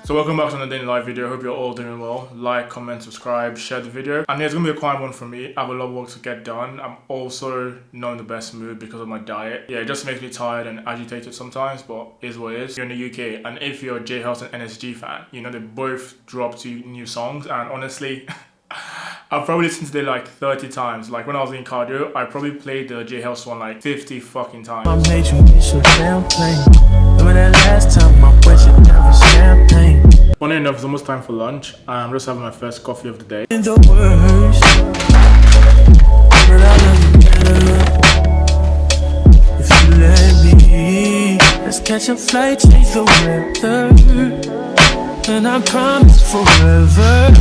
So welcome back to another daily live video. I hope you're all doing well. Like, comment, subscribe, share the video. And there's gonna be a quiet one for me. I have a lot of work to get done. I'm also not in the best mood because of my diet. Yeah, it just makes me tired and agitated sometimes, but it is what it is. You're in the UK, and if you're a J House and NSG fan, you know they both dropped 2 new songs, and honestly, I've probably listened to it like 30 times. Like when I was in cardio, I probably played the J House one like 50 fucking times. I made you miss your champagne. Remember that last time I wet you down with champagne. Funny enough, it's almost time for lunch. I'm just having my first coffee of the day. In the worst, but I love you better if you let me. Let's catch a flight, change the weather, and I promise forever.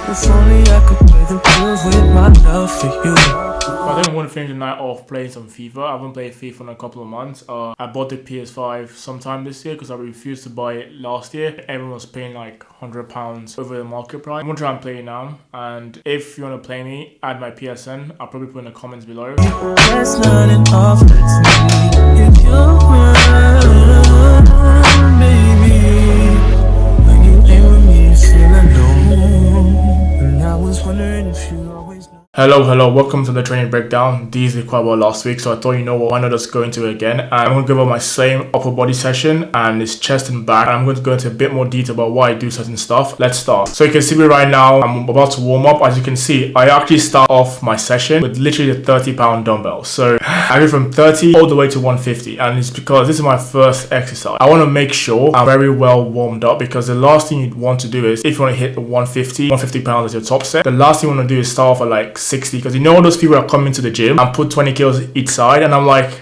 If only I could pay the bills with my love for you. I think I'm going to finish the night off playing some FIFA. I haven't played FIFA in a couple of months. I bought the PS5 sometime this year because I refused to buy it last year. Everyone was paying like £100 over the market price. I'm going to try and play it now. And if you want to play me, add my PSN. I'll probably put in the comments below. That's not enough, that's me. If you're baby, when you ain't with me, you feel alone. And I was wondering if you always know. Hello, welcome to the training breakdown. These did quite well last week, so I thought, you know what, why not just go into it again. And I'm going to go over my same upper body session, and it's chest and back, and I'm going to go into a bit more detail about why I do certain stuff. Let's start. So you can see me right now, I'm about to warm up. As you can see, I actually start off my session with literally a 30-pound dumbbell. So I go from 30 all the way to 150, and it's because this is my first exercise. I want to make sure I'm very well warmed up, because the last thing you'd want to do is, if you want to hit the 150 pounds as your top set, the last thing you want to do is start off at like 60, because you know all those people are coming to the gym and put 20 kilos each side, and I'm like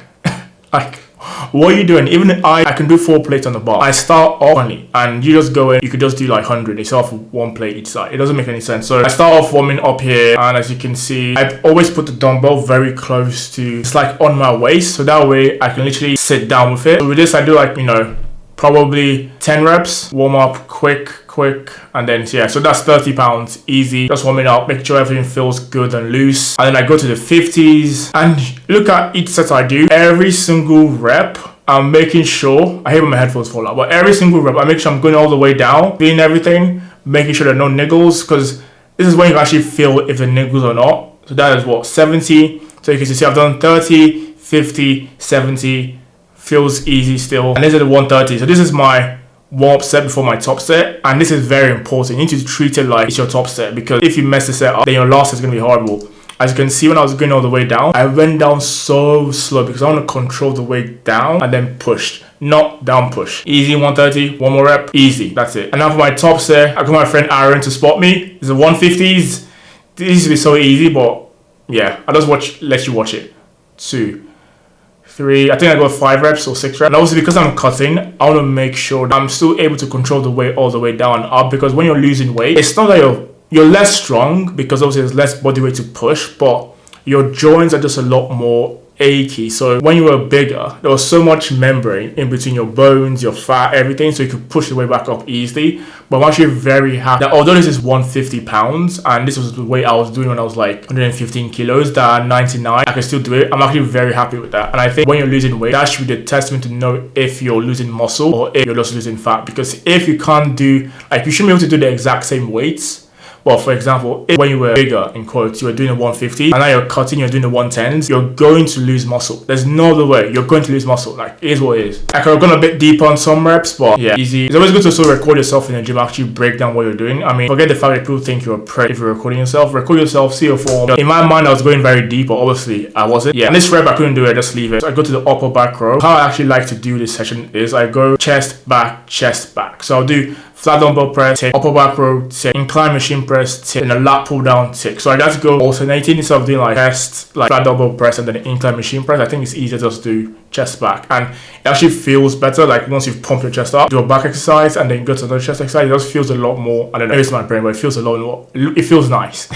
what are you doing? Even I can do 4 plates on the bar. I start off 20, and you just go in, you could just do like 100. You start off with 1 plate each side. It doesn't make any sense. So I start off warming up here, and as you can see, I always put the dumbbell very close to, it's like on my waist, so that way I can literally sit down with it. So with this, I do like, you know, probably 10 reps, warm up, quick, and then yeah, so that's 30 pounds easy, just warming up, make sure everything feels good and loose, and then I go to the 50s, and look at each set I do. Every single rep, I'm making sure, I hate when my headphones fall out, but every single rep, I make sure I'm going all the way down, feeling everything, making sure there are no niggles, because this is when you can actually feel if the niggles or not. So that is what, 70, so you can see I've done 30, 50, 70, feels easy still, and this is the 130. So this is my warm-up set before my top set, and this is very important. You need to treat it like it's your top set, because if you mess the set up, then your last set is going to be horrible. As you can see, when I was going all the way down, I went down so slow because I want to control the way down and then push, not down push. Easy 130, 1 more rep, easy, that's it. And now for my top set, I got my friend Aaron to spot me. It's the 150s. This used to be so easy, but yeah, I'll just let you watch it. 2, 3, I think I got 5 reps or 6 reps. And obviously because I'm cutting, I want to make sure that I'm still able to control the weight all the way down and up, because when you're losing weight, it's not that you're less strong, because obviously there's less body weight to push, but your joints are just a lot more achy. So when you were bigger, there was so much membrane in between your bones, your fat, everything, so you could push the weight back up easily. But I'm actually very happy that although this is 150 pounds, and this was the weight I was doing when I was like 115 kilos, that 99, I can still do it. I'm actually very happy with that. And I think when you're losing weight, that should be the testament to know if you're losing muscle or if you're just losing fat. Because if you can't do, like, you shouldn't be able to do the exact same weights. Well, for example, if when you were bigger, in quotes, you were doing a 150, and now you're cutting, you're doing the 110s, you're going to lose muscle. There's no other way. You're going to lose muscle. Like, it is what it is. I could have gone a bit deeper on some reps, but yeah, easy. It's always good to also record yourself in the gym, actually break down what you're doing. I mean, forget the fact that people think you're a pro if you're recording yourself. Record yourself, see your form. In my mind, I was going very deep, but obviously I wasn't. Yeah, and this rep, I couldn't do it, just leave it. So I go to the upper back row. How I actually like to do this session is I go chest, back. So I'll do flat dumbbell press, tick, upper back row, tick, incline machine press, tick, and a lat pull down, tick. So I got to go alternating instead of doing like chest, like flat dumbbell press and then incline machine press. I think it's easier just to do chest back, and it actually feels better. Like once you've pumped your chest up, do a back exercise and then go to another chest exercise, it just feels a lot more, I don't know, it's my brain, but it feels a lot more, it feels nice.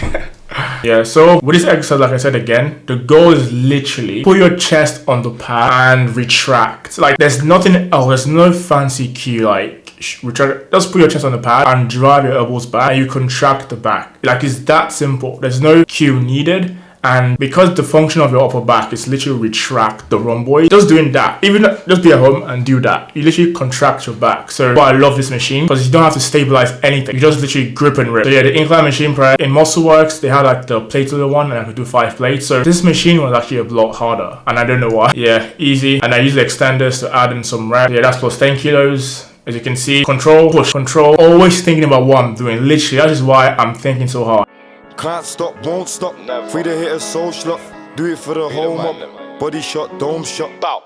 Yeah, so with this exercise, like I said again, the goal is literally put your chest on the pad and retract. Like there's nothing else, there's no fancy cue like retract. Just put your chest on the pad and drive your elbows back and you contract the back. Like it's that simple. There's no cue needed. And because the function of your upper back is literally retract the rhomboid, just doing that, even just be at home and do that, you literally contract your back. So I love this machine because you don't have to stabilize anything. You just literally grip and rip. So yeah, the incline machine press in MuscleWorks, they had like the platelet one and I could do 5 plates. So this machine was actually a lot harder and I don't know why. Yeah, easy. And I use the extenders to add in some reps. Yeah, that's plus 10 kilos. As you can see, control, push, control, always thinking about what I'm doing. Literally, that is why I'm thinking so hard. Can't stop, won't stop. Free to hit a soul slot. Do it for the home up. Body shot, dome shot. Bow.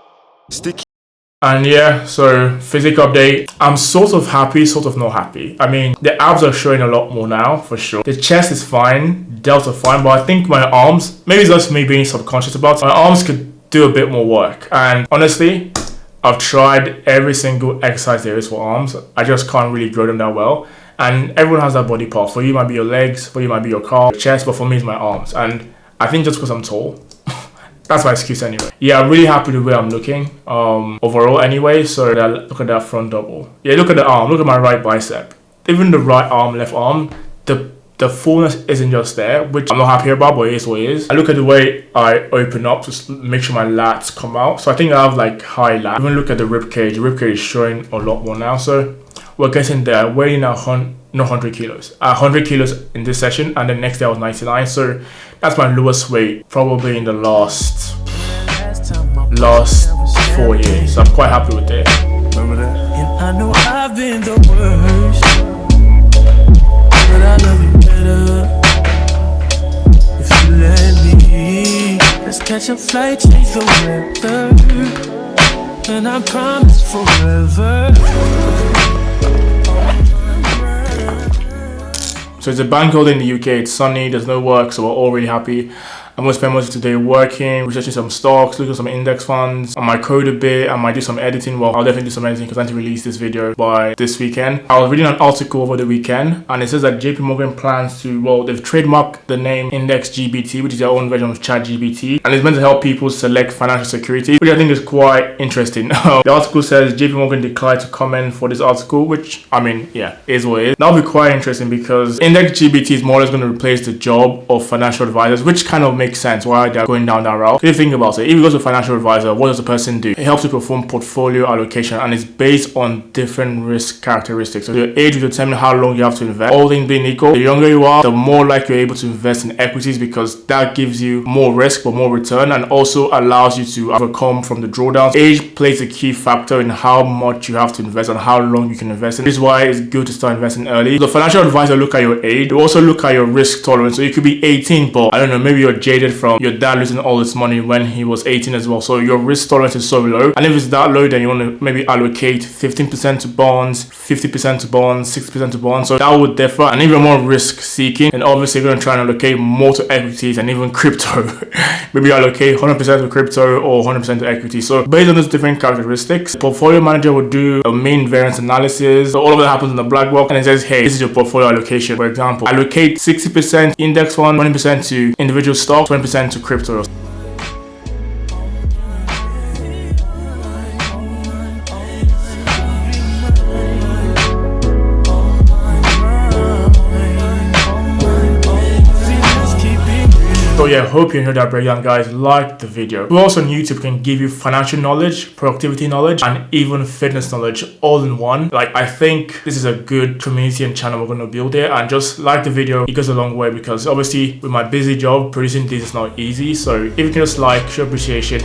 Sticky. And yeah, so Physique update. I'm sort of happy, sort of not happy. I mean, the abs are showing a lot more now, for sure. The chest is fine, delts are fine, but I think my arms, maybe it's just me being subconscious about it, my arms could do a bit more work. And honestly, I've tried every single exercise there is for arms. I just can't really grow them that well. And everyone has that body part. For you, it might be your legs. For you, it might be your car, your chest. But for me, it's my arms. And I think just because I'm tall, that's my excuse anyway. Yeah, I'm really happy with the way I'm looking overall anyway. So look at that front double. Yeah, look at the arm. Look at my right bicep. Even the right arm, left arm, the fullness isn't just there, which I'm not happy about, but it is what it is. I look at the way I open up to make sure my lats come out. So I think I have like high lats. Even look at the rib cage. The rib cage is showing a lot more now. So we're getting there. Weighing now 100 kilos. 100 kilos in this session, and the next day I was 99. So that's my lowest weight probably in the last 4 years. So I'm quite happy with it. Remember that? And I know I've been the worst, but I love you better if you let me. Let's catch a flight, change the weather, and I promise forever. So it's a bank holiday in the UK, it's sunny, there's no work, so we're all really happy. I'm going to spend most of today working, researching some stocks, looking at some index funds. I might code a bit, I might do some editing. Well, I'll definitely do some editing because I need to release this video by this weekend. I was reading an article over the weekend and it says that JP Morgan plans to, well, they've trademarked the name IndexGPT, which is their own version of ChatGPT, and it's meant to help people select financial security, which I think is quite interesting. The article says JP Morgan declined to comment for this article, which, I mean, yeah, is what it is. That'll be quite interesting because IndexGPT is more or less going to replace the job of financial advisors, which kind of makes sense why they're going down that route. If you think about it, if you go to a financial advisor, what does the person do? It helps you perform portfolio allocation and it's based on different risk characteristics. So your age will determine how long you have to invest. All things being equal, the younger you are, the more likely you're able to invest in equities because that gives you more risk but more return and also allows you to overcome from the drawdowns. Age plays a key factor in how much you have to invest and how long you can invest in. This is why it's good to start investing early. The financial advisor look at your age. They also look at your risk tolerance. So you could be 18, but I don't know, maybe you're jaded from your dad losing all his money when he was 18 as well. So your risk tolerance is so low. And if it's that low, then you want to maybe allocate 15% to bonds, 50% to bonds, 60% to bonds. So that would differ. And if you're more risk seeking, then obviously you're going to try and allocate more to equities and even crypto. Maybe allocate 100% to crypto or 100% to equity. So based on those different characteristics, the portfolio manager will do a mean variance analysis. So all of that happens in the black box and it says, hey, this is your portfolio allocation. For example, allocate 60% index fund, 20% to individual stocks, 20% to crypto. So yeah, hope you enjoyed that breakdown, guys. Like the video. Who else on YouTube can give you financial knowledge, productivity knowledge, and even fitness knowledge all in one? Like, I think this is a good community and channel we're going to build here. And just like the video, it goes a long way because obviously with my busy job, producing this is not easy. So if you can just like, show appreciation.